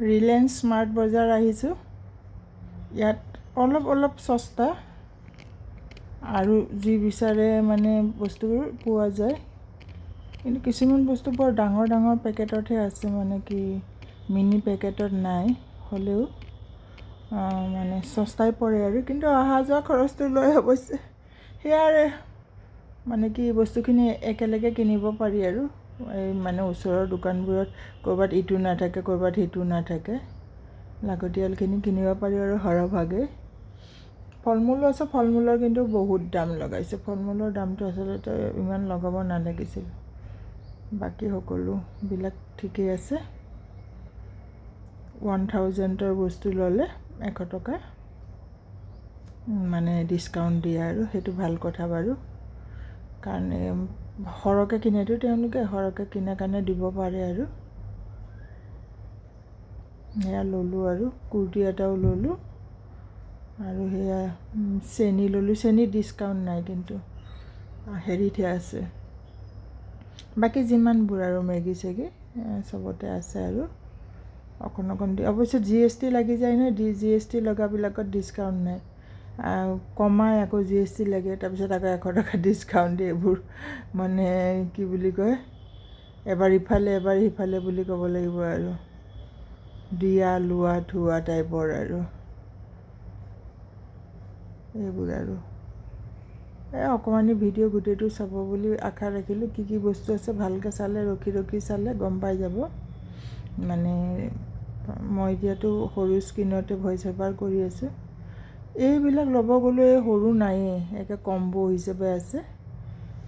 Reliance smart বজাৰ আহিছোঁ। ইয়াত অলপ সস্তা আৰু যি বিচাৰে মানে বস্তুবোৰ পোৱা যায়। কিন্তু কিছুমান বস্তু বৰ ডাঙৰ পেকেটতহে আছে, মানে কি মিনি পেকেটত নাই। হ'লেও মানে সস্তাই পৰে আৰু, কিন্তু অহা যোৱা খৰচটো লৈ অৱশ্যে সেয়াৰে মানে কি বস্তুখিনি একেলগে কিনিব পাৰি আৰু। এই মানে ওচৰৰ দোকানবোৰত ক'ৰবাত ইটো নাথাকে, ক'ৰবাত সিটো নাথাকে, লাগতিয়ালখিনি কিনিব পাৰি আৰু সৰহভাগে। ফল মূলো আছে, ফল মূলৰ কিন্তু বহুত দাম লগাইছে। ফল মূলৰ দামটো আচলতে ইমান লগাব নালাগিছিল। বাকী সকলোবিলাক ঠিকেই আছে। 1000ৰ বস্তু ল'লে 100 টকা মানে ডিছকাউণ্ট দিয়ে আৰু, সেইটো ভাল কথা বাৰু। কাৰণ সৰহকৈ কিনেতো তেওঁলোকে সৰহকৈ কিনাৰ কাৰণে দিব পাৰে আৰু। সেয়া ল'লোঁ আৰু কুৰ্তি এটাও ল'লোঁ আৰু সেয়া চেনি ল'লোঁ। চেনিত ডিছকাউণ্ট নাই কিন্তু হেৰিতহে আছে। বাকী যিমানবোৰ আৰু মেগী চেগি চবতে আছে আৰু অকণ অৱশ্যে GST লাগি যায় নহয়। GST লগাবিলাকত ডিছকাউণ্ট নাই, কমাই আকৌ GST লাগে, তাৰপিছত আকৌ 100 টকা ডিছকাউণ্ট দিয়ে। এইবোৰ মানে কি বুলি কয়, এবাৰ ইফালে এবাৰ সিফালে বুলি ক'ব লাগিব আৰু, দিয়া লোৱা থোৱা টাইপৰ আৰু এইবোৰ আৰু। অকণমানি ভিডিঅ' গোটেইটো চাব বুলি আশা ৰাখিলোঁ। কি বস্তু আছে ভালকৈ চালে, ৰখি চালে গম পাই যাব। মানে মই এতিয়াতো সৰু স্ক্ৰীণতে ভইচ অভাৰ কৰি আছোঁ। এইবিলাক ল'ব গ'লে সৰু নায়েই, একে কম্বো হিচাপে আছে।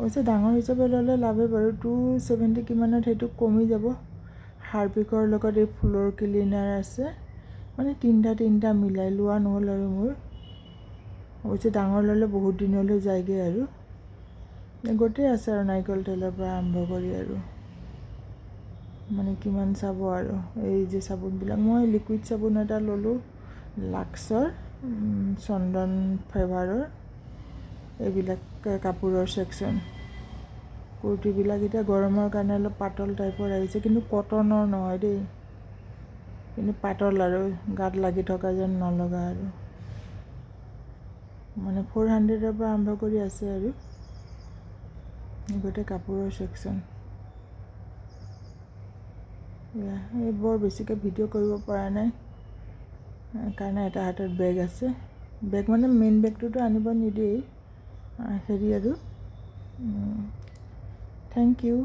অৱশ্যে ডাঙৰ হিচাপে ল'লে লাভেই বাৰু। 270 কিমানত সেইটো কমি যাব। হাৰ্পিকৰ লগত এই ফ্ল'ৰ ক্লিনাৰ আছে, মানে তিনিটা মিলাই লোৱা নহ'ল আৰু মোৰ। অৱশ্যে ডাঙৰ ল'লে বহুত দিনলৈ যায়গৈ আৰু। গোটেই আছে আৰু নাৰিকল তেলৰ পৰা আৰম্ভ কৰি আৰু মানে কিমান চাব আৰু। এই যে চাবোনবিলাক, মই লিকুইড চাবোন এটা ল'লোঁ লাক্সৰ, চন্দন ফেভাৰৰ। এইবিলাক কাপোৰৰ ছেকশ্যন। কুৰ্তিবিলাক এতিয়া গৰমৰ কাৰণে অলপ পাতল টাইপৰ আহিছে, কিন্তু কটনৰ নহয় দেই, কিন্তু পাতল আৰু গাত লাগি থকা যেন নলগা আৰু। মানে 400ৰ পৰা আৰম্ভ কৰি আছে আৰু গোটেই কাপোৰৰ ছেকশ্যন। এই বৰ বেছিকৈ ভিডিঅ' কৰিব পৰা নাই কাৰণে এটা হাতত বেগ আছে। বেগ মানে মেইন বেগটোতো আনিব নিদিয়েই, হেৰি আৰু। Thank U.